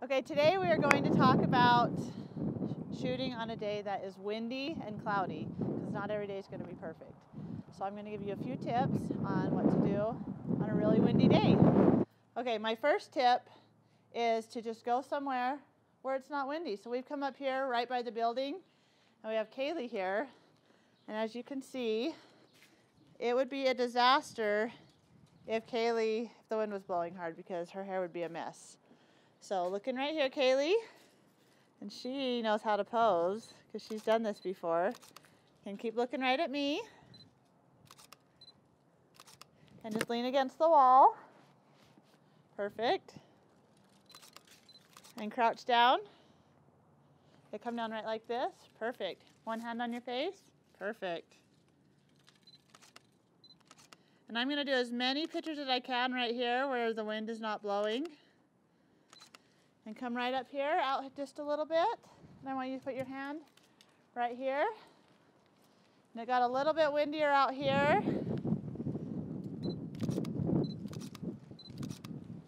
Okay, today we are going to talk about shooting on a day that is windy and cloudy, because not every day is going to be perfect. So I'm going to give you a few tips on what to do on a really windy day. Okay, my first tip is to just go somewhere where it's not windy. So we've come up here right by the building, and we have Kaylee here. And as you can see, it would be a disaster if the wind was blowing hard, because her hair would be a mess. So looking right here, Kaylee, and she knows how to pose because she's done this before. Can keep looking right at me. And just lean against the wall. Perfect. And crouch down. Okay, come down right like this. Perfect. One hand on your face. Perfect. And I'm going to do as many pictures as I can right here where the wind is not blowing. And come right up here, out just a little bit. And I want you to put your hand right here. And it got a little bit windier out here.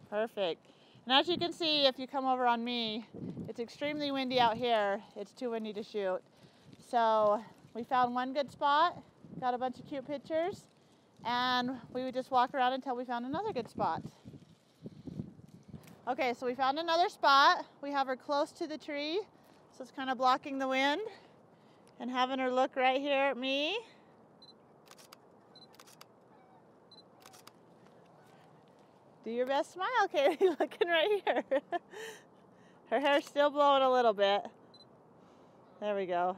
Perfect. And as you can see, if you come over on me, it's extremely windy out here. It's too windy to shoot. So we found one good spot, got a bunch of cute pictures, and we would just walk around until we found another good spot. Okay, so we found another spot. We have her close to the tree, so it's kind of blocking the wind, and having her look right here at me. Do your best smile, Kaylee, looking right here. Her hair's still blowing a little bit. There we go.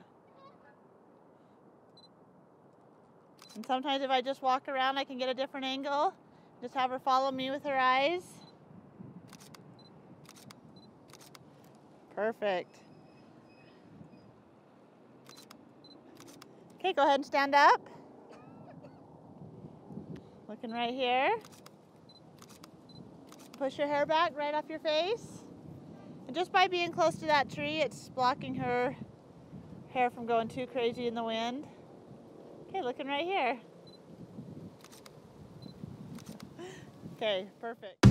And sometimes if I just walk around, I can get a different angle. Just have her follow me with her eyes. Perfect. Okay, go ahead and stand up. Looking right here. Push your hair back right off your face. And just by being close to that tree, it's blocking her hair from going too crazy in the wind. Okay, looking right here. Okay, perfect.